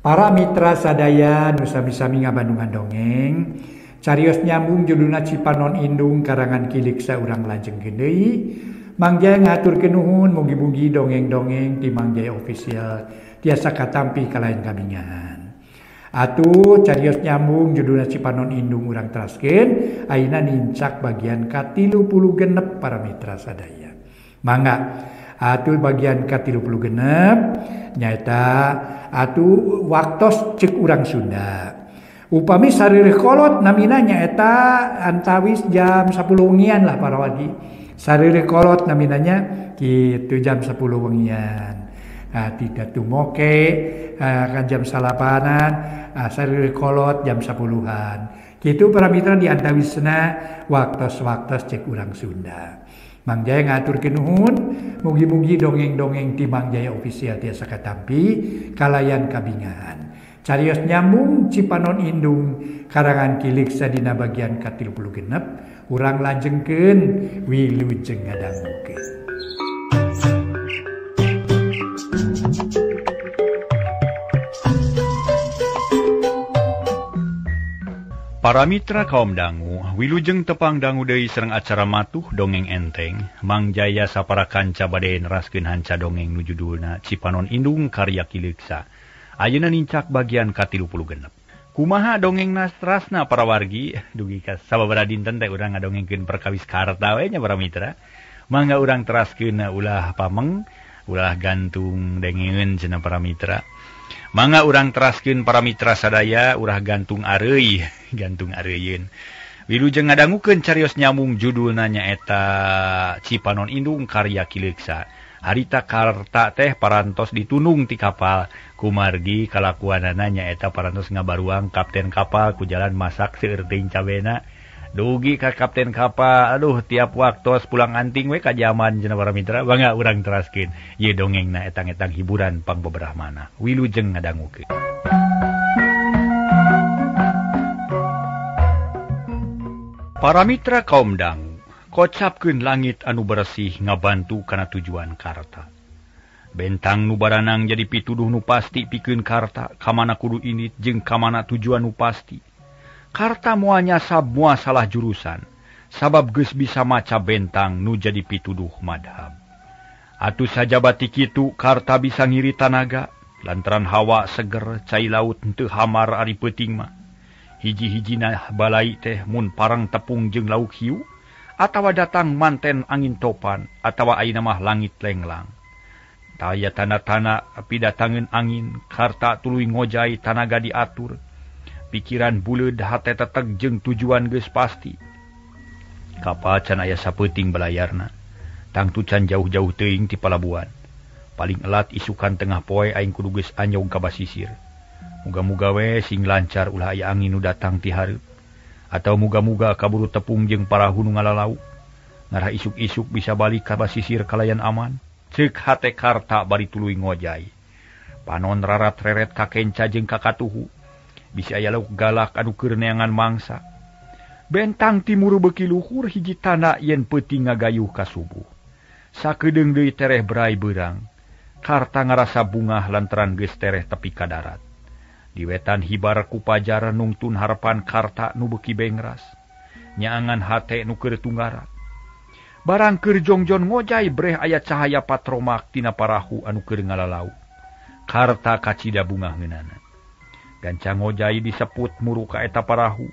Para mitra sadaya nu sami-sami ngabandungan dongeng, carios nyambung judulna Cipanon Indung karangan Kilik Saurang Lajengkeun deui. Mang Jaya ngaturkeun nuhun mugi-mugi dongeng-dongeng ti Mang Jaya Official tiasa katampi ka lain kabingahan. Atuh carios nyambung judulna Cipanon Indung urang teraskeun ayeuna nincak bagian ka-36 para mitra sadaya. Mangga atuh bagian ka-36 nyaeta atuh waktos cek urang Sunda. Upami saririh kolot namina nyaeta antawis jam 10 wengian lah para wadi. Saririh kolot naminanya kitu jam 10 wengian. Tidak tumoke kan jam salapanan, saririh kolot jam 10-an. Kitu para mitra di antawisna waktos-waktos cek urang Sunda. Mang Jaya ngaturkeun nuhun, mugi-mugi dongeng-dongeng ti Mang Jaya Official tiasa katampi kalayan kabingahan. Carios nyambung Cipanon Indung karangan Kilik sadina bagian ka-36 urang lajengkeun wilujeng ngadangukeun. Para mitra kaum dangu, wilujeng tepang dangu deui sareng acara matuh dongeng enteng. Mang Jaya sapara kanca bade neraskeun hanca dongeng nu judulna Cipanon Indung karya Kiliksa. Ayeuna nincak bagian ka-36. Kumaha dongeng nasrasna para wargi? Dugi ka sababaraha dinten teh urang ngadongengkeun perkawis karta we nya para mitra. Mangga urang teraskeun ulah pameng, ulah gantung dengeun cenah para mitra. Mangga urang teraskeun para mitra sadaya urah gantung areuy, gantung areuyeun. Wilujeng ngadangukeun carios nyambung judulna nyaeta Cipanon Indung karya Kiliksa. Harita karta teh parantos ditunung ti kapal. Kumargi kalakuanana nyaeta parantos ngabaruang kapten kapal ku jalan masak seueur teuing cabena. Dugi ka kapten kapal, aduh tiap waktos pulang anting we ka jaman cenah para mitra. Bangga urang teraskeun ieu dongengna etang-etang hiburan pangbeberahmana. Wilujeng ngadangukeun. Para mitra kaum dangu, kocapkeun langit anu bersih ngabantu kana tujuan karta. Bentang nu baranang jadi pituduh nu pasti pikeun karta kamana kudu init jeung kamana tujuan nu pasti. Karta moal nyasab moal salah jurusan, sabab geus bisa maca bentang nu jadi pituduh madhab. Atuh saja bati kitu karta bisa ngiri tanaga, lantaran hawa seger cai laut henteu hamar ari peuting mah. Hiji-hijina balai teh mun parang tepung jeung lauk hiu, atawa datang manten angin topan, atawa ayeuna mah langit lenglang. Taya tanda-tanda api datangeun angin, karta tuluy ngojai tanaga diatur. Pikiran buleud hate teteg jeung tujuan geus pasti. Kapal can aya sapeuting belayarna. Tangtu can jauh-jauh teuing ti palabuhan. Paling elat isukan tengah poe aing kudu geus anyog ka basisir. Muga-muga we sing lancar ulah aya angin nu datang ti hareup. Atawa muga-muga kaburu tepung jeung parahu nu ngalalau. Ngarah isuk-isuk bisa balik ka basisir kalayan aman. Ceuk hate karta bari tuluy ngojai. Panon rarat reret kakenca jeung kakatuhu. Bisa aya lauk galak anu keur neangan mangsa. Bentang timur beuki luhur hiji tanda yen peuting ngagayuh ka subuh. Sakedeung deui tereh berai beurang. Karta ngarasa bungah lantaran geus tereh tepi ka darat. Di wetan hibar ku pajar nungtun harapan karta nu beuki bengras. Nyaangan hate nu keur tunggara. Barang keur jongjon ngojai breh aya cahaya patromak tina parahu anu keur ngalalau. Karta kacida bungah ngeunana. Gancang ngojai diseput muru ka eta parahu.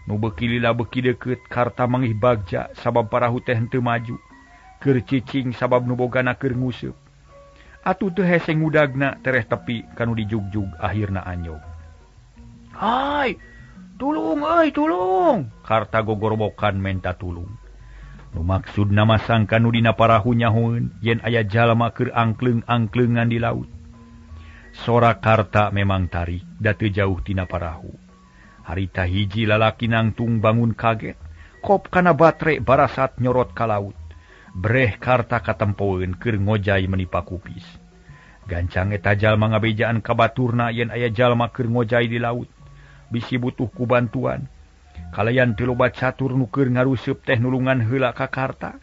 Nu beuki lila beuki deukeut karta mangih bagja sabab parahu teh henteu maju. Keur cicing sabab nu bogana keur nguseup. Atuh teu hese ngudagna tereh tepi kanu dijugjug akhirna anyog. "Hai, tulung euy, tulung!" Karta gogorbokan menta tulung. Nu maksudna masangka nu dina parahu nyahoeun yen aya jalma keur angkleung-angkleungan di laut. Sora karta memang tarik da teu jauh tina parahu. Harita hiji lalaki nangtung bangun kaget, kop kana batre barasat nyorot ka laut. Breh karta katempoeun keur ngojai menipa kupis. Gancang eta jalma ngabejaan ka baturna yen aya jalma keur ngojai di laut. Bisi butuh ku bantuan. Kalayan teu loba catur nu keur ngaruseup teh nulungan heula ka karta.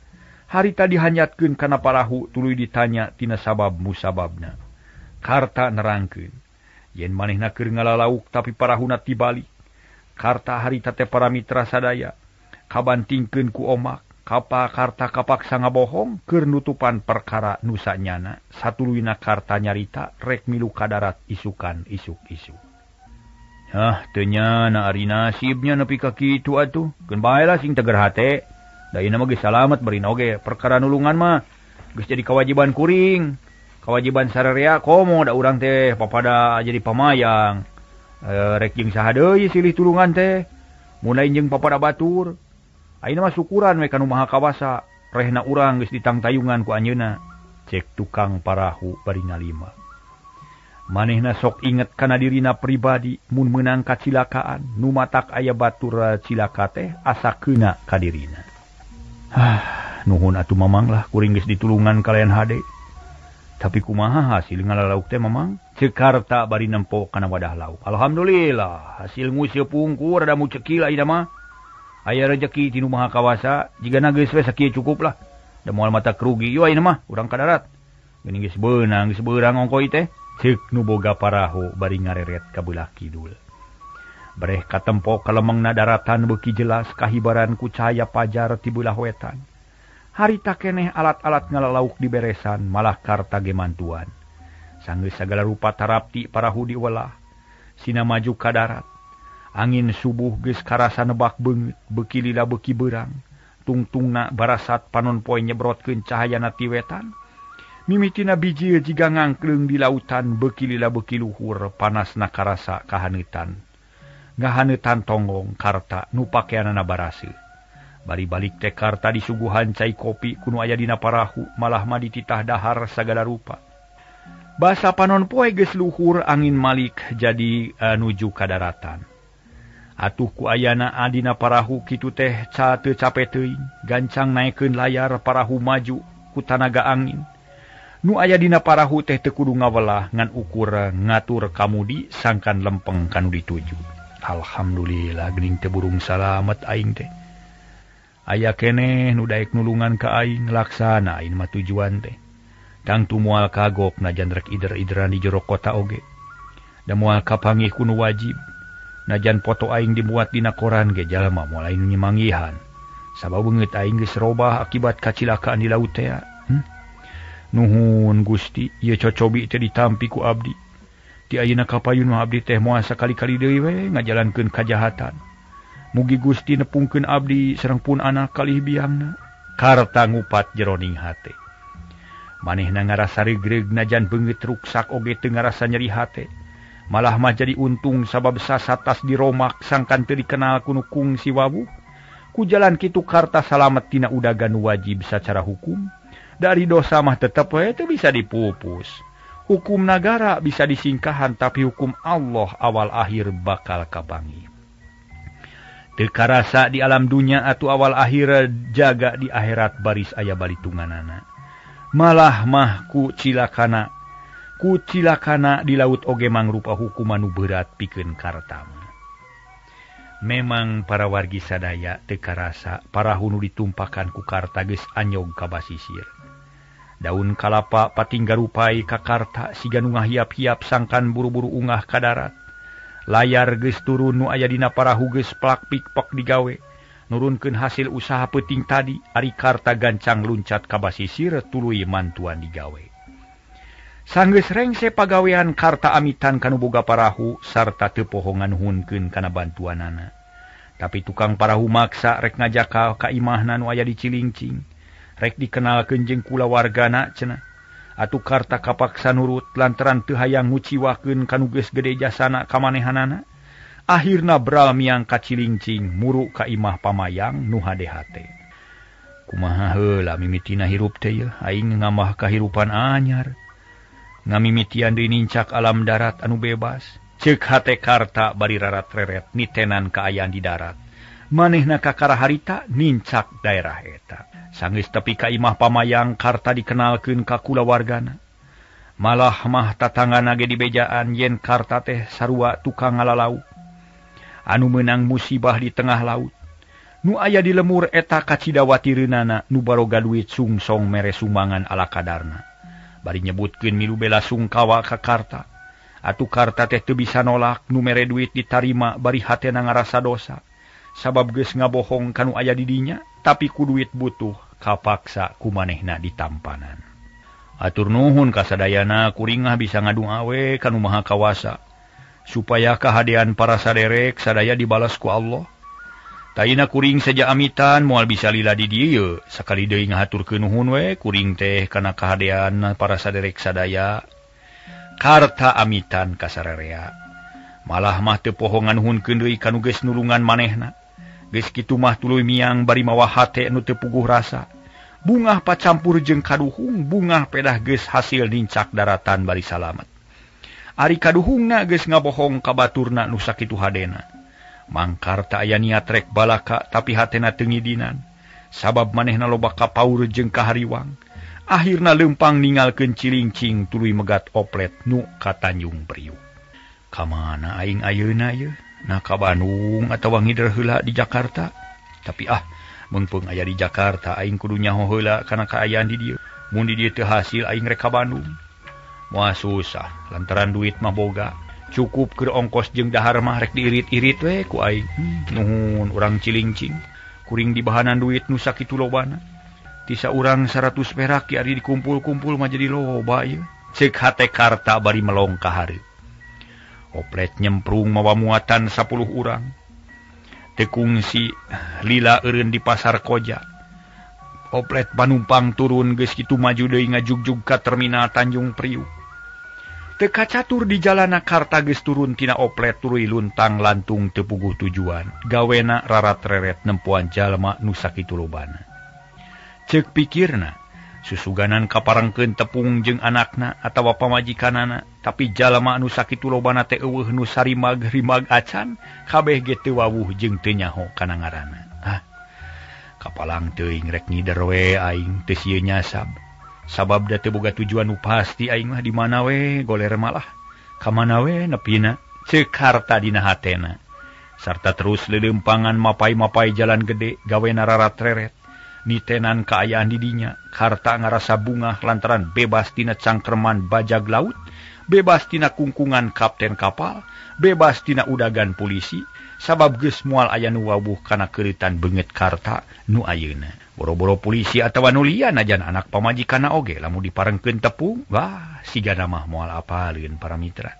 Harita dihanyatkeun kana parahu tuluy ditanya tina sabab musababna. Karta nerangkeun. Yen manehna keur ngalalauk tapi parahuna tibalik. Karta harita teh para mitra sadaya kabantingkeun ku omak. Kapa karta kapaksa ngabohong keur nutupan perkara nusanyana. Satuluina karta nyarita rek milu ka darat isukan isuk-isuk. Teu nya na ari nasibnya nepi ka kitu atuh. Keun bae lah sing teger hate. Da ieu mah geus salamet bari oge perkara nulungan mah geus jadi kewajiban kuring. Kewajiban sararea komo da urang teh papada jadi pamayang. Rek jeung saha deui silih tulungan teh. Mun aing jeung papada batur. Ayeuna mah syukuran we kanu maha kawasa. Rehna urang geus ditangtayungan ku anjeunna. Cek tukang parahu bari ngalima. Manehna sok inget kana dirina pribadi mun meunang kacilakaan nu matak aya batur cilaka teh asa keuna ka dirina. Nuhun atuh mamang lah kuring geus ditulungan kalayan hade. Tapi kumaha hasil ngalalauk teh mamang? Ceuk karta bari nempo kana wadah lauk. Alhamdulillah hasil nguseup pungkur rada mucekil ayeuna mah. Aya rezeki tinu maha kawasa jigana geus we sakieu cukup lah. Da moal mata kerugi ieu ayeuna mah urang ka darat. Geuning geus beunang geus beurang ongkoi teh. Ceuk nu boga parahu bari ngareret ka beulah kidul. Bareh katempo kalemengna daratan beuki jelas kahibaran ku cahaya pajar ti beulah wetan. Harita keneh alat-alat ngalalauk diberesan malah karta ge mantuan. Sanggeus sagala rupa tarapti parahu diwelah. Sina maju ka darat. Angin subuh geus karasa nebak beungeut beuki lila beuki beurang. Tungtungna barasat panon poe nyebrotkeun cahayana ti wetan. Mimitina biji jiga ngangkleung di lautan beuki lila beuki luhur panasna karasa kahaneutan. Ngahaneutan tonggong karta nu pakeanana baraseu. Bari balik teh karta disuguhan cai kopi kuno aya dina parahu malah mah dititah dahar sagala rupa. Basa panon poe geus luhur angin malik jadi nuju ka daratan. Atuh ku ayana adina parahu kitu teh teu capek teuing gancang naekeun layar parahu maju ku tanaga angin. Nu aya dina parahu teh teu kudu ngawelah ngan ukur ngatur kamudi sangkan lempeng kanu dituju. Alhamdulillah geuning teh burung salamet aing teh. Aya keneh nu daek nulungan ka aing laksana aing mah tujuan teh. Tangtu moal kagok najan rek ider-ideran di jero kota oge. Da moal kapanggih kuno wajib. Najan foto aing dimuat dina koran ge jalma moal aing nyemanggihan. Sabab beungeut aing geus robah akibat kacilakaan di laut teh. Nuhun Gusti, ieu cocobi teh ditampi ku abdi. Ti ayeuna kapayun mah abdi teh moal sakali-kali deui we ngajalankeun kajahatan. Mugi Gusti nepungkeun abdi sareng pun anak kalih biangna. Karta ngupat jeroning hate. Manehna ngarasa regreg najan beungeut ruksak oge teu ngarasa nyeri hate. Malah mah jadi untung sabab sasatas diromak sangkan teu dikenal ku kungsi wabuh. Ku jalan kitu karta salamet tina udaga nu wajib sacara hukum. Dari dosa mah tetep we teu bisa dipupus. Hukum nagara bisa disingkahan tapi hukum Allah awal akhir bakal kabangi. Teu karasa di alam dunya atuh awal akhir jaga di akhirat baris aya balitunganana. Malah mah ku cilakana di laut oge mangrupa hukuman nu berat pikeun karta. Memang para wargi sadaya teu karasa parahu nu ditumpakan ku karta geus anyog ka basisir. Daun kalapa patinggarupai ka karta siga nu ngahiap-hiap sangkan buru-buru ungah ka darat. Layar geus turun nu aya dina parahu geus plak pikpok digawe. Nurunkeun hasil usaha peuting tadi ari karta gancang luncat ka basisir tuluy mantuan digawe. Sanggeus rengse pagawean karta amitan kanu boga parahu sarta teu pohongan nuhunkeun kana bantuanana. Tapi tukang parahu maksa rek ngajaka ka imahna nu aya di Cilingcing. Rek dikenalkeun jeung kulawargana cenah. Atuh karta kapaksa nurut lantaran teu hayang nguciwakeun kanu geus gede jasana ka manehanana. Akhirna bral miang ka Cilingcing muru ka imah pamayang nu hade-hate. Kumaha heula mimitina hirup teh yeuh aing ngambah kahirupan anyar. Ngamimitian deui nincak alam darat anu bebas. Ceuk hate karta bari rarat-reret nitenan kaayaan di darat. Manehna kakara harita nincak daerah eta. Sanggeus tepi ka imah pamayang karta dikenalkeun ka kulawargana. Malah mah tatanggana ge dibejaan yen karta teh sarua tukang ngalalauk. Anu meunang musibah di tengah laut. Nu aya di lemur eta kacidawatireunana nu baroga duit sungsong mere sumbangan ala kadarna. Bari nyebutkeun milu bela sungkawa ka karta. Atuh karta teh teu bisa nolak nu mere duit ditarima bari hatena ngarasa dosa. Sabab geus ngabohong kanu aya di dinya, tapi ku duit butuh kapaksa ku manehna ditampanan. Atur nuhun kasadayana kuringah bisa ngadung awe kanu maha kawasa, supaya kahadean para saderek sadaya dibalas ku Allah. Taina kuring saja amitan moal bisa lila di dieu, sakali deui ngahaturkeun nuhun we kuring teh kana kahadean para saderek sadaya. Karta amitan kasararea. Malah mah teu pohongan nuhunkeun deui kanu geus nulungan manehna. Geus kitu mah tuluy miang bari mawa hate nu teu puguh rasa. Bungah pacampur jeung kaduhung, bungah pedah geus hasil nincak daratan bari salamet. Ari kaduhungna geus ngabohong ka baturna nu sakitu hadena. Mangkarta aya niat rek balaka tapi hatena teu ngidinan. Sabab manehna loba kapaur jeung kahariwang. Akhirna lempang ninggalkeun cilingcing tuluy megat oplet nu ka Tanjung Priuk. Kamana aing ayeuna ye? Na ka Bandung atawa ngider heula di Jakarta? Tapi mengpeung aya di Jakarta aing kudu nyaho heula kana kaayaan di dieu. Mun di dieu teu hasil aing rek ka Bandung. Moal susah lantaran duit mah boga. Cukup keur ongkos jeung dahar mah rek diirit-irit we ku aing. Nuhun urang cilingcing. Kuring dibahanan duit nu sakitu lobana. Tisa urang 100 perak ari dikumpul-kumpul mah jadi loba ieu. Ceuk hate karta bari melong ka hareup. Oplet nyemprung mawa muatan 10 urang. Teu kungsi lila eureun di pasar koja. Oplet panumpang turun geus kitu maju deui ngajugjug ka terminal Tanjung Priuk. Teu kacatur di jalana karta geus turun tina oplet tuluy luntang lantung teu puguh tujuan. Gawena rarat-reret nempuan jalma nu sakitu lobana. Ceuk pikirna, susuganan kaparengkeun tepung jeung anakna atawa pamajikanana, tapi jalma anu sakitu lobana teh eueuh nu sarimag-rimag acan, kabeh ge teu wawuh jeung teu nyaho kana ngaranna. Kapalang teuing rek ngider we aing teu sieu nyasab. Sabab da teu boga tujuan nu pasti aing mah di mana we goler malah. Ka mana we nepina? Ceuk harta dina hatena. Sarta terus leuleumpangan mapai-mapai jalan gede gawena rarat-reret. Nitenan kaayaan di dinya, karta ngarasa bungah lantaran bebas tina cangkerman bajag laut, bebas tina kungkungan kapten kapal, bebas tina udagan polisi, sabab geus moal aya nu wawuh kana keuritan beungeut karta nu ayeuna. Boro-boro polisi atawa nu lian najan anak pamajikanna oge lamun diparengkeun tepung, wah sigana mah moal apaleun para mitra.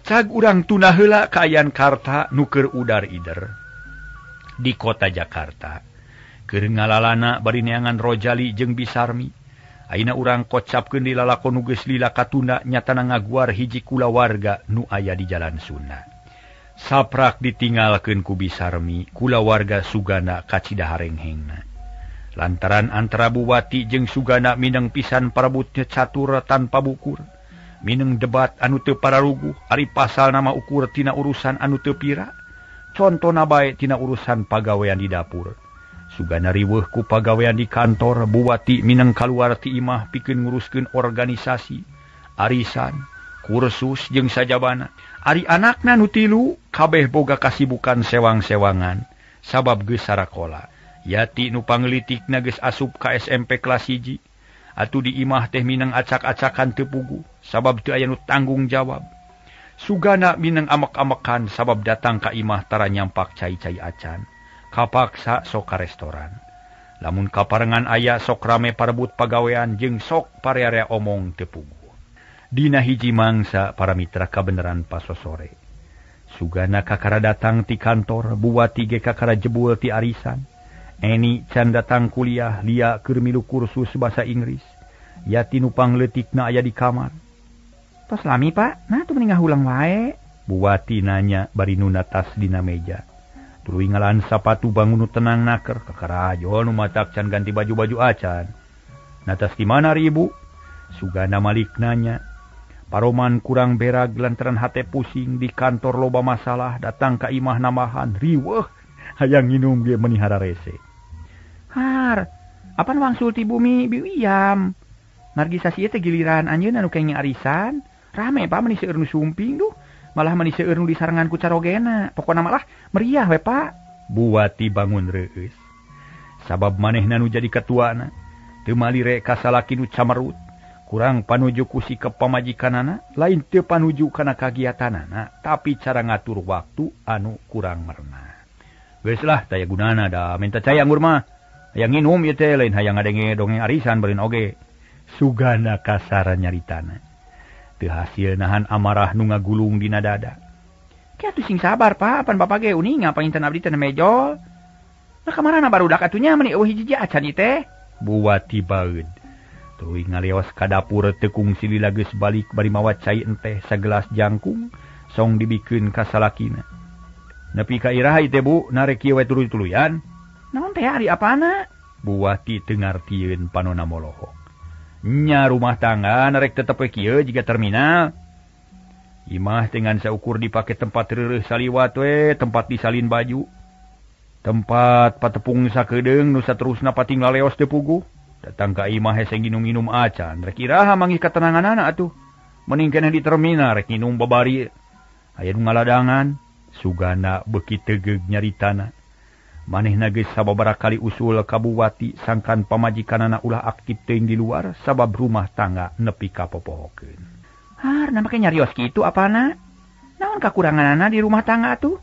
Cag urang tuna heula kaayaan karta nu keur udar-ider di kota Jakarta. Keur ngalalana bari neangan Rojali jeung Bisarmi. Ayeuna urang kocapkeun di lalakon nu geus lila katunda nyatana ngaguar hiji kulawarga nu aya di Jalan Sunda. Saprak ditinggalkeun ku Bisarmi, kulawarga Sugana ka Cidaharenghengna. Lantaran antara Buwati jeung Sugana mineng pisan parebut catur tanpa bukur. Mineng debat anu teu pararuguh, ari pasal nama ukur tina urusan anu teu pira. Contona bae tina urusan pagawean di dapur. Sugana riweuh ku pagawean di kantor, Buwati mineng kaluar ti imah pikeun nguruskeun organisasi, arisan, kursus jeung sajabana. Ari anakna nu 3 kabeh boga kasibukan sewang-sewangan sabab geus sarakola. Yati nu pangleutikna geus asup ka SMP kelas 1. Atuh di imah teh mineng acak-acakan teu puguh sabab teu aya nu tanggung jawab. Sugana mineng amek-amekan sabab datang ka imah tara nyampak cai-cai acan. Kapaksa sok ka restoran. Lamun kaparengan aya sok rame parebut pagawean jeung sok parearea omong teu puguh. Dina hiji mangsa para mitra kabeneran pasosore. Sugana kakara datang ti kantor, Buwati ge kakara jebul ti arisan. Eni can datang kuliah, Lia keur milu kursus basa Inggris. Yati nu pangleutikna aya di kamar. Tos lami, Pak? Nah tuh mending ngahulang wae. Buwati nanya bari nu natas dina meja. Tuluy ngalaan sapatu bangun nu tenang naker, kakarajo nu matak can ganti baju-baju acan. Natas di mana Ibu? Sugana malik nanya. Paroman kurang berag lantaran hate pusing di kantor loba masalah, datang ka imah namahan, riweuh hayang nginum ge menihara rese. Har, apan wangsul ti bumi biwiyam. Margisasi teh giliran anjeun anu kenging arisan, rame Pak meni seueur nu sumping duh. Malah meni seueur nu disarengan ku carogena. Pokona malah meriah we Pak. Buwati bangun reueus. Sabab manehna nu jadi ketuana. Teu malire ka salaki nu camerut. kurang panuju ku sikap pamajikanana, lain teu panuju kana kagiatanana, tapi cara ngatur waktu anu kurang merna. Geus lah taya gunana da minta cai anggur mah. Hayang nginum ieu teh lain hayang ngadenge dongeng arisan beureun oge. Sugana kasar nyaritana. Teu hasil nahan amarah nu ngagulung dina dada. Ki atuh sing sabar, Pak, pan Bapak ge uning ngapain ten abdi teh mejol. Nah kamarana barudak atunya meni eueuh hiji acan ieu teh. Buati baeud. Tuluy ngaleos ka dapur tekung silila geus balik bari mawa cai enteh sagelas jangkung song dibikeun ka salakina. Nepi ka iraha ieu teh Bu, narek kieu we tuluy-tuluyan. Naon teh ari apana? Buati teu ngartieun panonna molohok. Nya rumah tangga narek tetep we kieu jiga terminal. Imah dengan saukur dipake tempat reureuh saliwat we, tempat disalin baju. Tempat patepung sakedeung nu saterusna pating laleos teu puguh. Datang ka imah hese nginum-nginum acan, rek iraha manggih katenanganana atuh. Mending keneh di terminal rek nginum babari. Aya nu ngaladangan, sugana beuki tegeug nyaritana. Manehna geus sababaraha kali usul ka Buwati sangkan pamajikanana ulah aktif teuing di luar sabab rumah tangga nepi ka popohokeun. Harna make nyarios kitu apana? Naon kakuranganana di rumah tangga atuh?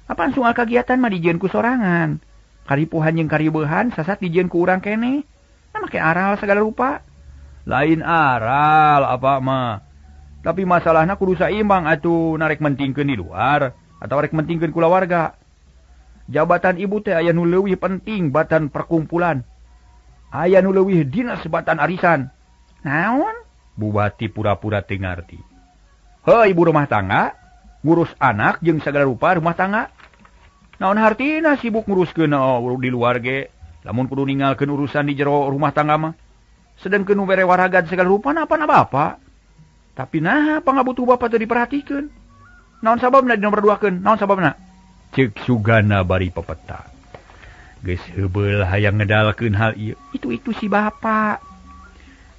Apaan soal kagiatan mah dijieun ku sorangan. Karipuhan jeung karibeuhan sasat dijieun ku urang keneh. Nah make aral segala rupa. Lain aral apa mah. Tapi masalahna kudu saimbang atuh narek mentingkeun di luar atau rek mentingkeun kula warga. Jabatan ibu teh aya nu leuwih penting batan perkumpulan. Aya nu leuwih dina sebatan arisan. Naon? Buwati pura-pura teu ngarti. Heuh ibu rumah tangga, ngurus anak jeung sagala rupa rumah tangga. Naon hartina sibuk nguruskeun di luar ge, lamun kudu ninggalkeun urusan di jero rumah tangga mah. Sedengkeun nu bere waragad sagala rupa napa bapa. Tapi naha pangabutuh bapa teu diperhatikeun. Naon sababna di nomor 2keun? Naon sababna? Ceuk sugana bari pepeta. Geus heubeul hayang ngedalkeun hal ieu. Itu si bapa.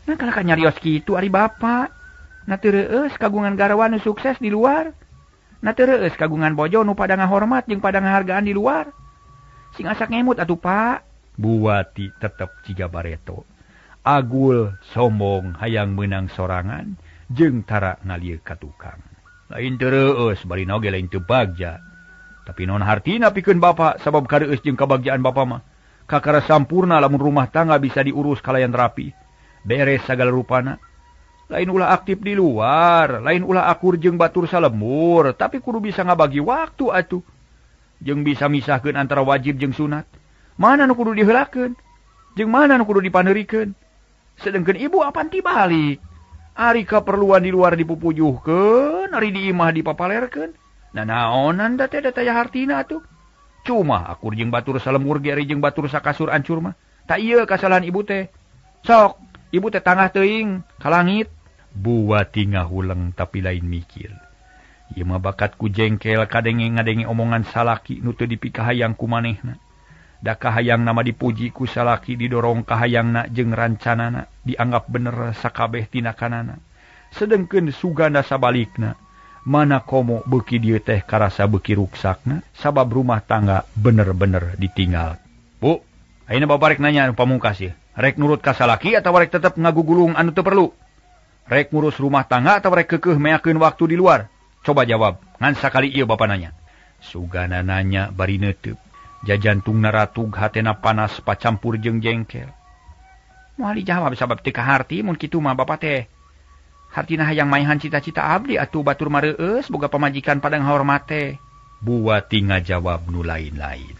Nah kalaka nyarios kitu ari bapa. Na teu reueus kagungan garawan nu sukses di luar. Na teu reueus kagungan bojo nu pada ngahormat jeung pada ngahargaan di luar. Sing asak ngemut atuh Pak. Buwati tetep ciga bareto. Agul, sombong, hayang meunang sorangan jeung tara ngalieu ka tukang. Lain teu reueus bari oge lain teu bagja. Tapi non hartina pikeun bapa sabab kareueus jeung kabagjaan bapa mah. Kakara sampurna lamun rumah tangga bisa diurus kalayan rapi. Beres sagala rupana. Lain ulah aktif di luar, lain ulah akur jeung batur salembur, tapi kudu bisa ngabagi waktu atuh. Jeung bisa misahkeun antara wajib jeung sunat. Mana nu kudu diheulakeun? Jeung mana nu kudu dipaneurikeun? Sedengkeun ibu apan ti balik. Ari kaperluan di luar dipupujuhkeun, ari di imah dipapalerkeun. Nah naonan da teh dataya hartina atuh. Cuma akur jeung batur salembur ge ari jeung batur sakasur ancur mah. Ta ieu kasalahan ibu teh. Sok, ibu teh tangah teuing ka langit. Buwati ngahuleng tapi lain mikir. Ieu mah bakat ku jengkel kadenge ngadenge omongan salaki nu teu dipikahayang ku manehna. Da kahayang nama dipuji ku salaki didorong kahayangna jeung rancanana dianggap bener sakabeh tinakanana. Sedengkeun sugana sabalikna. Mana komo beuki dieu teh karasa beuki ruksakna sabab rumah tangga bener-bener ditinggal. Bu, ayeuna Bapak rek nanya anu pamungkas ieu. Rek nurut ka salaki atawa rek tetep ngagugulung anu teu perlu? Rek ngurus rumah tangga atawa rek keukeuh meakeun waktu di luar? Coba jawab, ngan sakali ieu Bapak nanya. Sugana nanya bari neuteub. Jajantungna ratug hatena panas pacampur jeung jengkel. Moal dijawab sabab teu kaharti mun kitu mah Bapak teh. Hartina hayang maehan cita-cita abdi atuh batur mareueus boga pamajikan pada ngahormat teh. Buwati ngajawab nu lain-lain.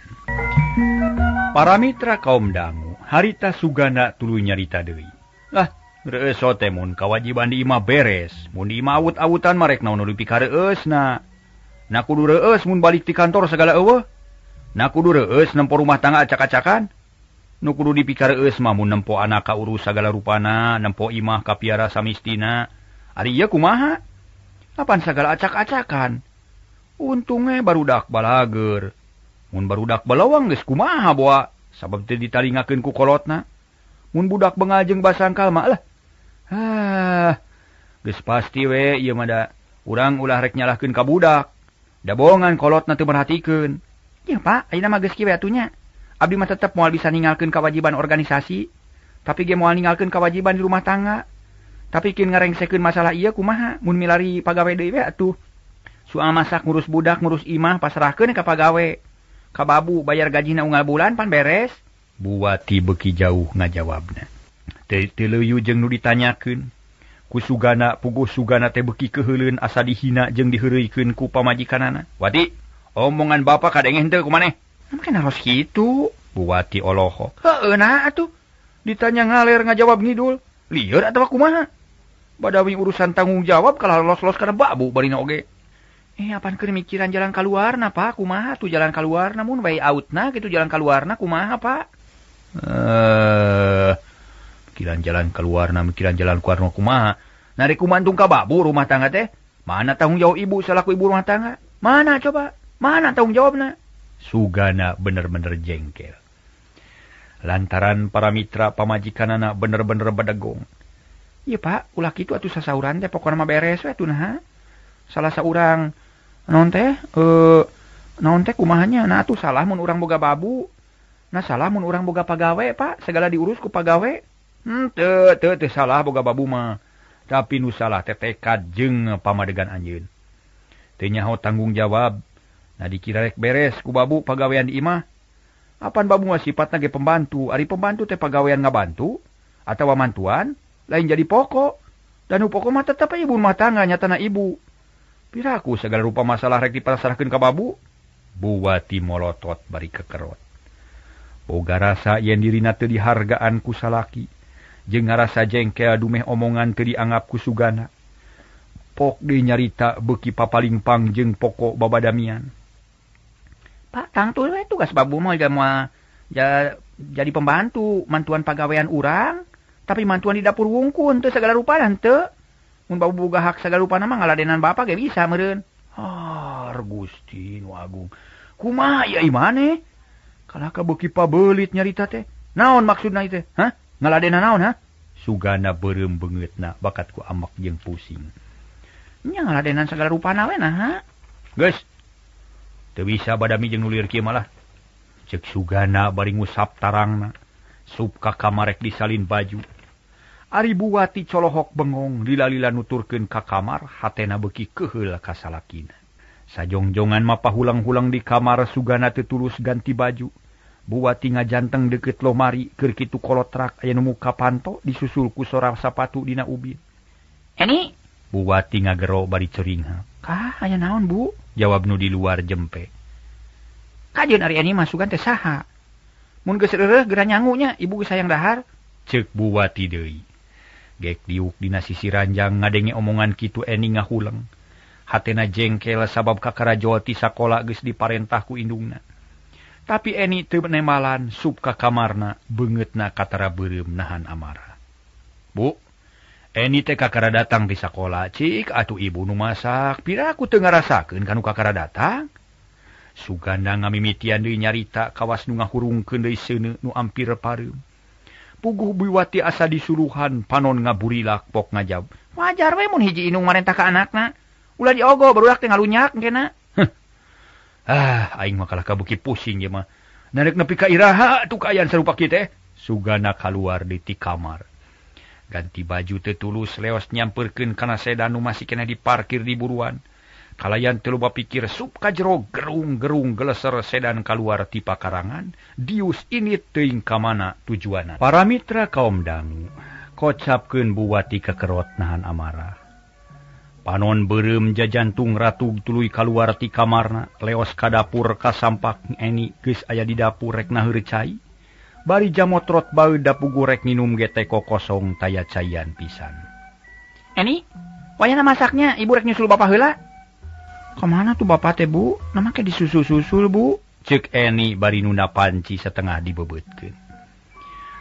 Para mitra kaum dangu, harita sugana tuluy nyarita deui. Lah, reueus teh mun kawajiban di imah beres, mun di imah awut-awutan mah rek naon nu dipikareusna. Na kudu reueus mun balik ti kantor sagala eueuh. Na kudu reueus nempo rumah tangga acak-acakan. Nu kudu dipikareus mah mun nempo anak ka urus sagala rupana, nempo imah ka piara samistina. Ari ieu kumaha? Apan sagala acak-acakan? Untunge barudak balager. Mun barudak balawang geus kumaha boa? Sabab teu ditalingakeun ku kolotna. Mun budak beungal jeung basangkal mah lah. Geus pasti we ieu mah da urang ulah rek nyalahkeun ka budak. Da bohongan kolotna teu merhatikeun. Ya Pak, ayeuna mah geus kieu atunya. Abdi mah tetep moal bisa ninggalkeun kewajiban organisasi, tapi ge moal ninggalkeun kewajiban di rumah tangga. Tapi kin ngarengsekeun masalah ieu kumaha mun milari pagawe deui we atuh. Soal masak ngurus budak ngurus imah pasrahkeun ka pagawe. Ka babu bayar gajina unggal bulan pan beres. Buati beuki jauh ngajawabna. Teu leuyu jeung nu ditanyakeun. Ku Sugana puguh Sugana teh beuki keheuleun asa dihina jeung diheureuikeun ku pamajikanana. Wati, omongan bapa kadenge henteu kumaneh? Mungkin harus kitu. Buati olohok. Heueuh nah atuh. Ditanya ngaler ngajawab ngidul. Lieur atawa kumaha? Badawi urusan tanggung jawab kalau los-los kana babu barina oge. Apaan keur mikiran jalan kaluarna, Pak? Kumaha tuh jalan kaluarna mun bae outna kitu jalan kaluarna kumaha, Pak? Mikiran jalan kaluarna kumaha? Narek kumantung ka babu rumah tangga teh. Mana tanggung jawab ibu selaku ibu rumah tangga? Mana coba? Mana tanggung jawabna? Sugana bener-bener jengkel. Lantaran para mitra pamajikanana bener-bener badagong. Iya Pak, ulah kitu atuh sasauran teh pokona mah beres we atuh naha. Salah saurang naon teh kumahanya? Nah atuh salah mun urang boga babu. Nah salah mun urang boga pagawe, Pak. Segala diurus ku pagawe. Teu salah boga babu mah. Tapi nu salah teh tekad jeung pamadegan anjeun. Teu nyaho tanggung jawab. Nah dikira rek beres ku babu pagawean di imah. Apaan babu mah sifatna ge pembantu. Ari pembantu teh pagawean ngabantu atawa mantuan lain jadi pokok. Dan pokok mah tetep ibu rumah tangga nyatana ibu. Piraku segala rupa masalah rek dipasrahkeun ka babu. Buati molotot bari kekerot. Boga rasa yen dirina teu dihargaan ku salaki. Jeung ngarasa jengkel dumeh omongan teu dianggap ku Sugana. Pok deui nyarita beuki papalingpang jeung pokok babadamian. Pak, tangtu we tugas babu mah jadi pembantu mantuan pagawean urang. Tapi mantuan di dapur wungkun teu segala rupana henteu. Mun babu boga hak segala rupana mah ngaladenan bapa ge bisa meureun. Gusti nu agung. Kumaha ieu imane? Kalaka beuki pabeulit nyarita teh. Naon maksudna ieu teh? Hah? Ngaladenan naon ha? Sugana beureum beungeutna bakat ku amek jeung pusing. Nya ngaladenan segala rupana we naha? Geus. Teu bisa badami jeung nulir kieu malah. Ceuk Sugana bari ngusap tarangna. Sup ka kamar rek disalin baju. Ari Buati colohok bengong lila-lila nuturkeun ka kamar hatena beuki keheul ka salakina. Sajongjongan mah pahulang-hulang di kamar Sugana teu tulus ganti baju. Buati ngajanteng deukeut lomari keur kitu kolotrak aya nu muka panto disusul ku sora sapatu dina ubin. Eni, Buati ngagero bari ceuringha. Kah aya naon, Bu? Jawab nu di luar jempe. Kajeun ari Eni mah Sugan teh saha? Mun geus reureuh geura nyangunya ibu geus sayang dahar. Ceuk Buati deui. Gek diuk dina sisi ranjang ngadenge omongan kitu Eni ngahuleng. Hatena jengkel sabab kakarajo ti sakola geus diparentah ku indungna. Tapi Eni teu nemalan sup ka kamarna beungeutna katara beureum nahan amarah. Bu, Eni teh kakara datang di sakola. Cik atuh ibu nu masak, piraku teu ngarasakeun kanu kakara datang. Suganda ngamimitian deui nyarita kawas nu ngahurungkeun deui seuneu nu ampir pareup. Puguh Buati asa disuruhan panon ngaburilak pok ngajab. Wajar we mun hiji indung marentah ka anakna. Ulah diogo barudak teh ngalunyak engkena. Aing mah kalah kabuki pusing ye mah. Narek nepi ka iraha atuh kaayaan sarupa kieu teh. Sugana kaluar di ti kamar. Ganti baju teh tulus leos nyampeurkeun kana sedan nu masih kena diparkir di buruan. Kalayan teu loba pikir sup ka jero gerung-gerung geleser sedan kaluar ti pakarangan, dius init teuing ka mana tujuanna. Para mitra kaum dangu, kocapkeun Buati kekerot nahan amarah. Panon beureum jajantung ratu tuluy kaluar ti kamarna, leos ka dapur kasampak Eni geus aya di dapur rek naheur cai. Bari jamotrot baeud da puguh rek nginum ge teh kosong taya caian pisan. Eni, wayahna masaknya ibu rek nyusul bapa heula. Kemana tuh bapak teh Bu? Nama ke disusul-susul Bu? Cek Eni bari nuna panci setengah dibebeutkeun.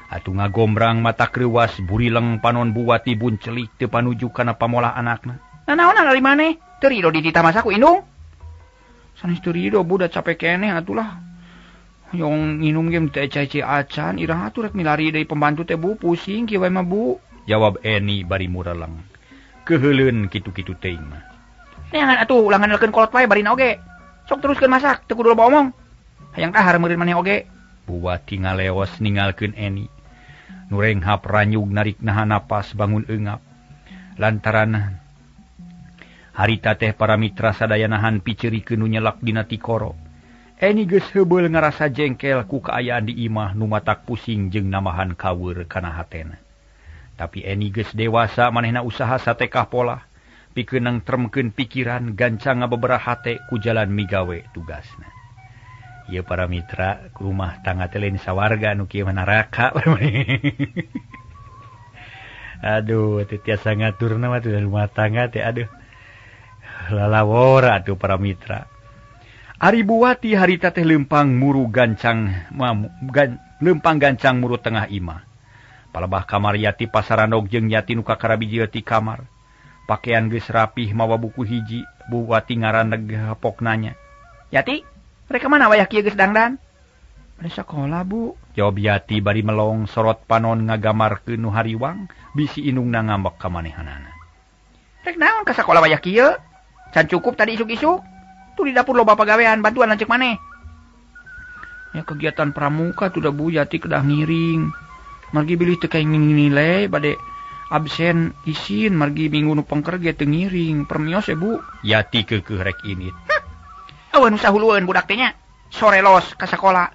Atuh ngagombrang mata kreuwas burileng panon Buati buncelik teu panuju kana pamolah anakna. Nah naon ari maneh? Teu rido dititah masak ku indung? Sanes teu rido Bu da capek keneh atulah. Yang nginum ge teh cai-cai acan iraha atuh rek milari deui pembantu teh Bu, pusing kieu wae mah Bu. Jawab Eni bari mureleng. Keheuleun kitu-kitu teuing mah. Neangan atuh ulangan nelkeun kolot wae barina oge. Sok teruskeun masak, teu kudu loba omong. Hayang dahar meureun maneh oge. Buati ngaleos ningalkeun Eni. Nu renghap ranyug narik nahan napas bangun eungap. lantaran harita teh para mitra sadayanahan picerikeun nu nyelak dina tikoro. Eni geus heubeul ngarasa jengkel ku kaayaan di imah nu matak pusing jeung namahan kaweur kana hatena. Tapi Eni geus dewasa manehna usaha satekah pola pikeun nangtremkeun pikiran gancang ngabeberaha hate ku jalan migawe tugasna. Ieu para mitra rumah tangga teh lain sawarga nu kieu neraka. Aduh, teu tiasa ngaturna mah teh rumah tangga teh aduh. Lalawora atuh para mitra. Ari Buwati harita teh leumpang muru gancang leumpang gancang muru tengah imah. Palebah kamar Yati pasarandog jeung Yati nu kakarabiji ti kamar. Pakaian geus rapih mawa buku hiji, Buwati ngaraneg hapok nanya. "Yati, mereka mana wayah kieu geus dangdan?" "Bade sakola, Bu," jawab Yati bari melong sorot panon ngagamarkeun nu hariwang bisi indungna ngambek ka manehanana. "Rek naon ka sakola wayah kieu? Can cukup tadi isuk-isuk? Tu di dapur loba pagawean bantuan lanceuk maneh." "Ya kegiatan pramuka tuh da Bu, Yati kedah ngiring. Margi bilih teu kaing nilai bade absen isin margi minggu nu pengker ge teu ngiring. Permios Bu." Yati keukeuh rek init. "Aweun nu sahulueun budak teh nya. Sore los ka sakola.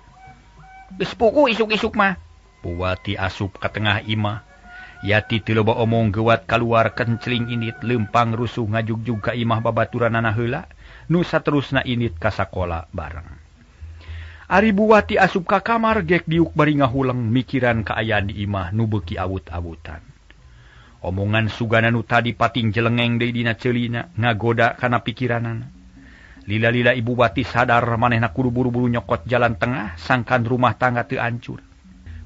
Geus puku isuk-isuk mah." Buwati asup ka tengah imah. Yati teu loba omong geuwat kaluar kenceling init leumpang rusuh ngajugjug ka imah babaturanana heula nu saterusna init ka sakola bareng. Ari Buwati asup ka kamar gek diuk bari ngahuleng mikiran kaayaan di imah nu beuki awut-awutan. Omongan sugana nu tadi pating jelengeng deui dina ceulina ngagoda kana pikiranana. Lila-lila Ibu Wati sadar manehna kudu buru-buru nyokot jalan tengah sangkan rumah tangga teu ancur.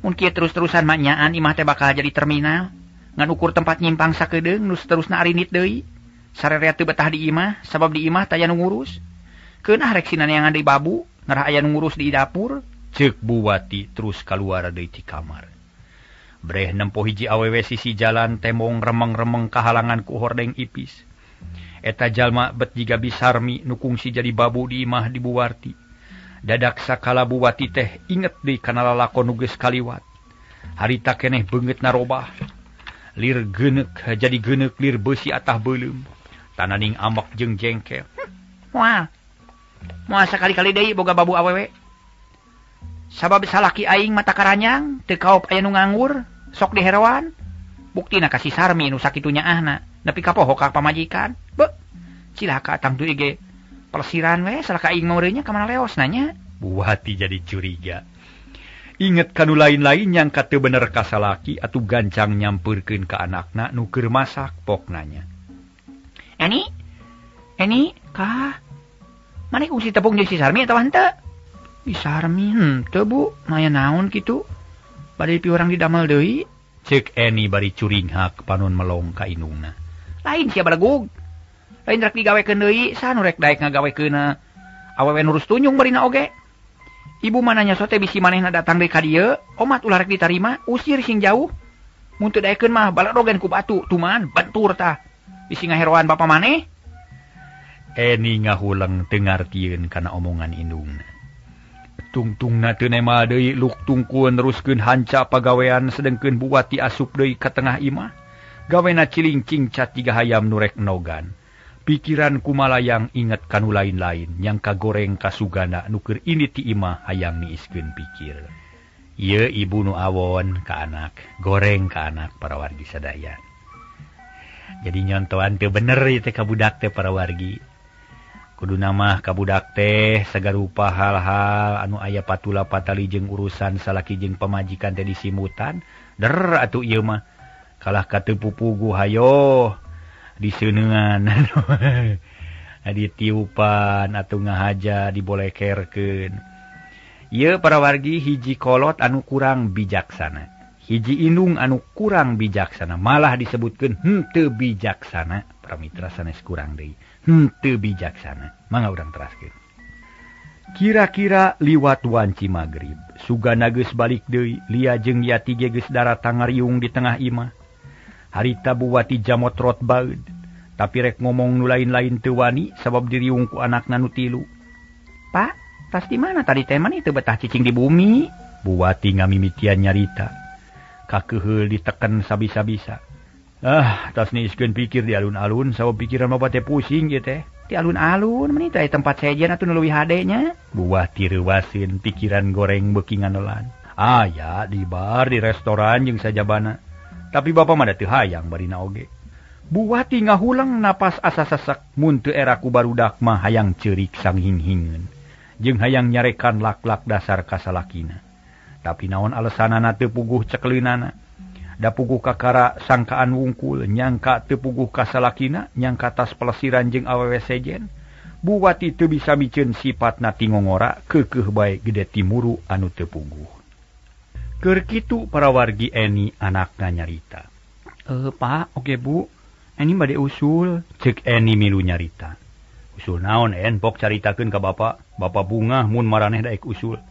Mun kieu terus-terusan manyaan imah teh bakal jadi terminal. Ngan ukur tempat nyimpang sakedeung nu saterusna arinit deui. Sarerea teu betah di imah sabab di imah taya nu ngurus. Keunah rek sinaneangan deui babu, ngarah aya nu ngurus di dapur, ceuk Buwati terus kaluar deui ti kamar. Breh nempo hiji awewe sisi jalan temong remeng-remeng kahalangan ku hordeng ipis. Eta jalma bet jiga Bisarmi nu kungsi jadi babu di imah di Buwarti. Dadak sakala Buwati teh inget deui kana lalakon nu geus kaliwat. Harita keneh beungeutna robah. Lir geuneuk jadi geuneuk lir beusi atah beuleum. Tananing amek jeung jengkel. Moal sakali-kali deui boga babu awewe. Sabab salaki aing mata karanyang teu kaop aya nu nganggur, sok diheroan. Buktina ka si Sarmi nu sakitu nyaahna, nepi ka poho ka pamajikan. Beuh, cilaka tang teu ge pelesiran we salaka aing maureunya ka mana leos nanya. Buwati jadi curiga. Inget kanu lain-lain yang kata bener kasalaki atuh gancang nyampeurkeun ka anakna nu keur masak pok nanya. Eni, kah? Maneh kungsi tepung jeung si Sarmi atawa henteu? Di Sarmi henteu Bu, naya naon kitu? Bade piurang didamel deui. Ceuk Eni bari curinghak panon melong ka indungna. Lain sia balegug. Lain rek digawekeun deui, sanu rek daek ngagawekeun awewe nurus tunjung barina oge. Ibu mananya sote bisi manehna datang deui ka dieu, omat ulah rek ditarima, usir sing jauh. Mun teu daekeun mah baladogen ku batu, tuman bantur tah. Bisi ngaheroan bapa maneh. Eni ngahuleng teu ngartieun kana omongan indungna. Tungtungna teu nema deui luk tungkueun neruskeun hanca pagawean sedengkeun Buwati asup deui ka tengah imah. Gawena ciling cingcat tiga hayam nu rek nogan. Pikiran kumalayang inget kanu lain-lain yang kagoreng kasugana nu keur init ti imah hayang niiskeun pikir. Ieu ibu nu awon ka anak, goreng ka anak para wargi sadaya. Jadi nyontoan teu bener ieu teh ka budak teh para wargi. Kuduna mah ka budak teh sagarupa hal-hal anu aya patula patali jeung urusan salaki jeung pamajikan teh disimutan. Der atuh ieu mah kalah ka teu pupugu hayo diseuneuan ditiupan atuh ngahaja dibolekerkeun. Ieu para wargi hiji kolot anu kurang bijaksana. Hiji indung anu kurang bijaksana, malah disebutkeun henteu bijaksana. Pramitra sanes kurang deui. Henteu bijaksana. Mangga urang teraskeun. Kira-kira liwat wanci magrib, sugana geus balik deui, Lia jeung Yati ge geus daratang ngariung di tengah imah. Harita Buwati jamot rot baeud, tapi rek ngomong nu lain-lain teu wani sabab diriung ku anakna nu tilu. Pak, tas di mana tadi teh mani teu betah cicing di bumi? Buwati ngamimitian nyarita. Kakeuheul diteken sabisa-bisa. Tas niskeun pikir di alun-alun, sawa pikiran mah teh pusing ieu teh. Di alun-alun meni teh tempat sejen atuh nu leuwih hadenya. Buah tireuwaseun pikiran goreng beuki nganelan. Aya di bar, di restoran jeung sajabana. Tapi bapa mah da teu hayang barina oge. Buah ti ngahulang napas asa sesek mun teu era ku barudak mah hayang ceurik sanghing-hingeun. Jeung hayang nyarekan lak-lak dasar kasalakina. Tapi naon alesanana teu puguh cekleunana. Da puguh kakara sangkaan wungkul, nyangka teu puguh kasalakina, nyangka tas pelesiran jeung awewe sejen. Buwati teu bisa miceun sifatna ti ngongora, keukeuh bae gede timuru anu teu puguh. Keur kitu para wargi Eni anakna nyarita. Pak, oke Bu. Eni bade usul. Cek Eni milu nyarita. Usul naon En pok caritakeun ka bapak. Bapak bungah mun maraneh daek usul.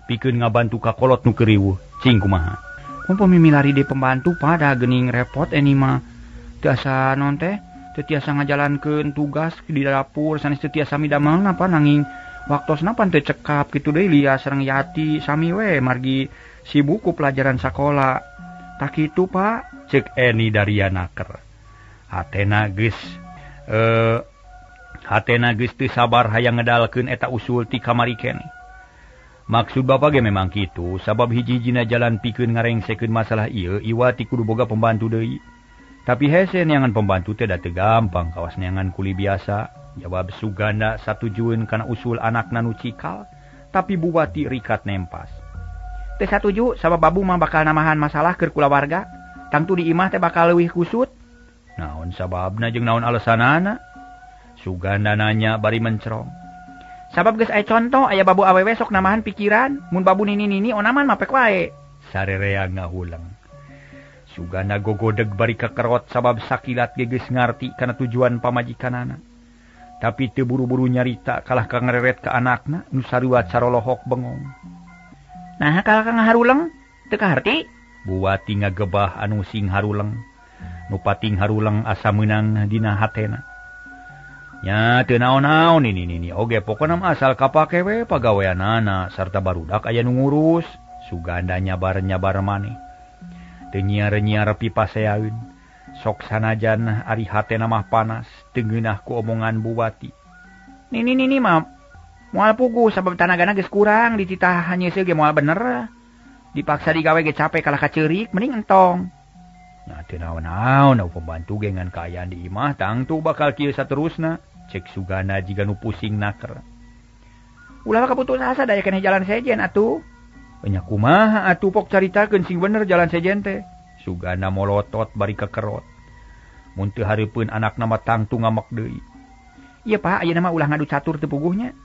Pikeun ngabantu ka kolot nu keriweuh. Cing kumaha? Mumpung mimilari de pembantu pada geuning repot Eni mah. Teu asa non teh, teu tiasa ngajalankeun tugas di dapur sanes teu tiasa midamel napa nanging waktosna pan teu cekap kitu deui lia sareng Yati sami we margi sibuk ku pelajaran sakola. Tak kitu Pak, cek Eni Daryanaker. Hatena geus teu sabar hayang ngedalkeun eta usul ti kamari keneh. Maksud bapak ge memang kitu, sabab hiji-hijina jalan pikeun ngarengsekeun masalah ieu Iwati kudu boga pembantu deui. Tapi hese neangan pembantu teh da teu gampang kawas neangan kuli biasa. Jawab Suganda satujueun kana usul anakna nu cikal, tapi Buwati rikat nempas. Teu satuju sabab babu mah bakal namahan masalah keur kulawarga. Tangtu di imah teh bakal leuwih kusut. Naon sababna jeung naon alesanana? Suganda nanya bari mencerong. Sabab geus aya conto aya babu awewe sok namahan pikiran, mun babu nini-nini onaman mapek wae. Sarerea ngahulang. Suganda gogodeg bari kekerot sabab sakilat ge geus ngarti kana tujuan pamajikanana. Tapi teu buru-buru nyarita kalah ka ngareret ka anakna nu saruat sarolohok bengong. Nah kalah ka ngaharuleng teu kaharti? Buwati ngagebah anu sing haruleng. Nu pating haruleng asa meunang dina hatena. Nya teu naon-naon ini oge pokona mah asal kapake we pagaweanana sarta barudak aya nu ngurus. Suganda nyabar-nyabar maneh. Teu nyiar-nyiar pipaseaeun. Sok sanajan ari hatena mah panas teu ngeunah ku omongan Buwati. Nini mah moal puguh sabab tanagana geus kurang dititah hanyeuseul ge moal bener. Dipaksa digawe ge capek kalah kaceurik mending entong. Nya teu naon-naon pembantu ge ngan kaayaan di imah tangtu bakal kieu saterusna. Cek Suganda jiga nu pusing naker. Ulah kaputus asa daya keneh jalan sejen atuh. Nya kumaha atuh pok caritakeun sing bener jalan sejen teh. Suganda molotot bari kekerot. Mun teu hareupeun anakna mah tangtu ngamek deui. Ieu Pak, ayeuna mah ulah ngadu catur teu puguhnya.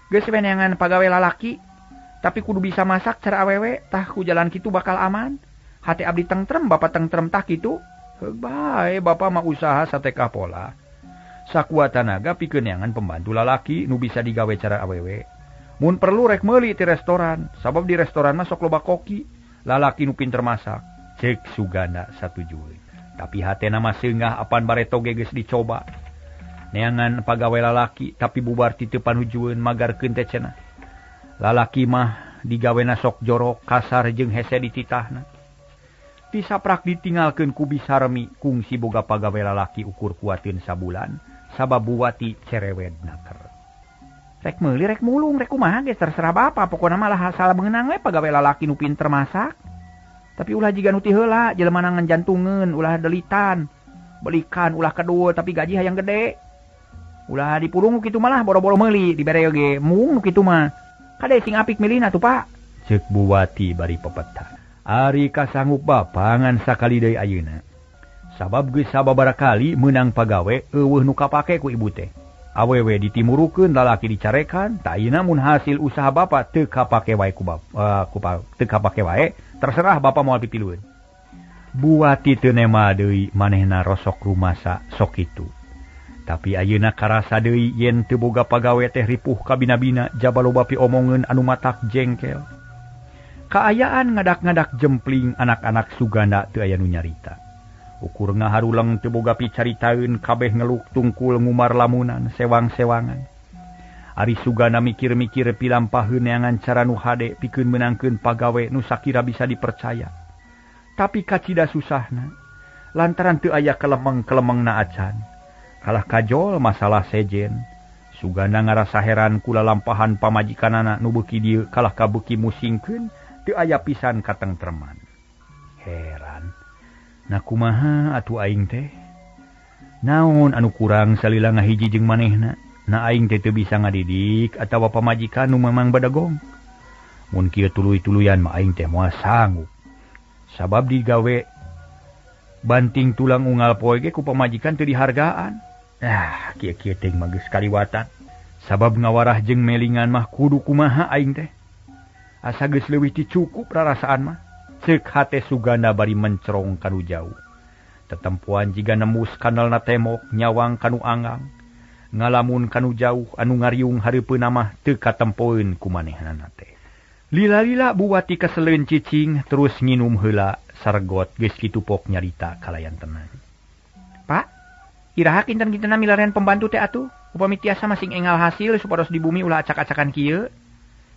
Geus weneangan pagawe lalaki, tapi kudu bisa masak cara awewe, tah ku jalan kitu bakal aman. Hati abdi tentrem, bapak tentrem tah kitu. Heug bae bapak mah usaha satekah pola. Sakuat tanaga pikeun neangan pembantu lalaki nu bisa digawe cara awewe. Mun perlu rek meuli ti restoran, sabab di restoran mah sok loba koki, lalaki nu pinter masak. Cek Suganda satujueun. Tapi hatena mah seunggah apan bareto ge geus dicoba. Neangan pagawe lalaki tapi bubar ti teu panujueun magarkeun teh cenah. Lalaki mah digawena sok jorok, kasar jeung hese dititahna. Tisaprak ditinggalkeun ku bisarmi kungsi boga pagawe lalaki ukur kuateun sabulan sabab Buwati cerewet naker. Rek meuli rek mulung rek kumaha geus terserah bapak pokona mah lah salah beunang we pagawe lalaki nu pinter masak. Tapi ulah jiga nu ti heula jelema nganjantungeun ulah delitan. Belikan ulah kedua tapi gaji hayang gede. Ulah dipulung kitu mah lah boro-boro meuli dibere ge mung nu kitu mah. Kade sing apik milihna tuh Pak. Cek Buwati bari pepetan. Ari kasanggup bapangan sakali deui ayeuna. Sabab geus sababaraha kali meunang pagawe eueuh nu kapake ku ibu teh. Awewe ditimurukeun lalaki dicarekan, ta ayeuna mun hasil usaha bapa teu kapake wae teu kapake wae, terserah bapa moal pipilueun. Buwati teu nema deui manehna rosok rumasa sok kitu. Tapi ayeuna karasa deui yen teu boga pagawe teh ripuh ka bina-bina jabaloba pi omongeun anu matak jengkel. Kaayaan ngadak-ngadak jempling anak-anak Suganda teu aya nu nyarita. Ukur ngaharuleng teu boga picaritaeun kabeh ngeluk tungkul ngumar lamunan sewang-sewangan. Ari Suganda mikir-mikir pilampaheun neangan cara nu hade pikeun meunangkeun pagawe nu sakira bisa dipercaya. Tapi kacida susahna. lantaran teu aya kelemeng-kelemeng na acan. Kalah kajol masalah sejen. Sugana ngarasa heran kula lampahan pamajikanana nu beuki dieu kalah kabeuki musingkeun teu aya pisan katengtreman. Heran. Na kumaha atuh aing teh? Naon anu kurang salila ngahiji jeung manehna? Na aing teh teu bisa ngadidik atawa pamajikan nu memang badagong. Mun kieu tuluy-tuluyan mah aing teh moal sanggup. Sabab digawe banting tulang unggal poe ge ku pamajikan teu dihargaan. Kieu-kieu teh mah geus kaliwatan. Sabab ngawarah jeung melingan mah kudu kumaha aing teh. Asa geus leuwih ti cukup rarasaan mah. Ceuk hate sugana bari mencrong kanu jauh. Tetempuan jiga nembus kanalna temok nyawang kanu anggang. Ngalamun kanu jauh anu ngariung hareupeuna mah teu katempoeun ku manehnana teh. Lila-lila buwati keseleun cicing terus nginum heula sargot geus kitu pok nyarita kalayan tenang. Pak, iraha kinten-kintenna milarian pembantu teh atuh. Upami tiasa masing engal hasil supados di bumi ulah acak-acakan kieu.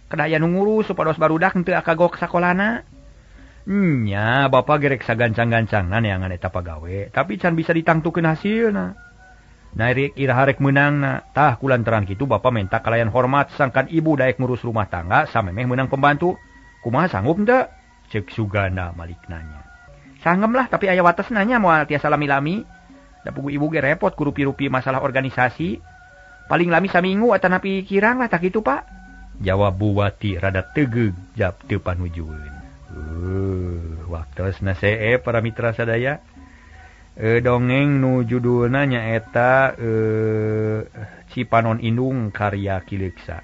Kedaya nu ngurus supados barudak henteu akagok sakolana. Nya, Bapak gerek sagancang-gancangna neangan eta pagawe, tapi can bisa ditangtukeun hasilna. Narik iraha rek meunangna, tah kulantaran kitu Bapak menta kalayan hormat sangkan ibu daek ngurus rumah tangga samemeh meunang pembantu. Kumaha sanggup teu? Ceuk Sugana malik nanya. Sanggem lah, tapi aya watesna nya moal tiasa lami-lami. Da pugu ibu ge repot ku rupi-rupi masalah organisasi. Paling lami saminggu atanapi kirang lah tak kitu, Pak. Jawab Buwati rada tegeug jap teu panujueun. Waktosna see para mitra sadaya. Dongeng nu judulna nyaeta Cipanon Indung karya Kileksa.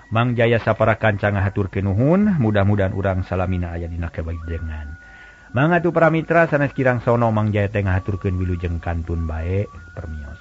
Mang Jaya sapara kanca ngahaturkeun nuhun, mudah-mudahan urang salamina aya dina kabajengan. Mangatu para mitra sanes kirang sono Mang Jaya teh ngahaturkeun wilujeng kantun bae permios.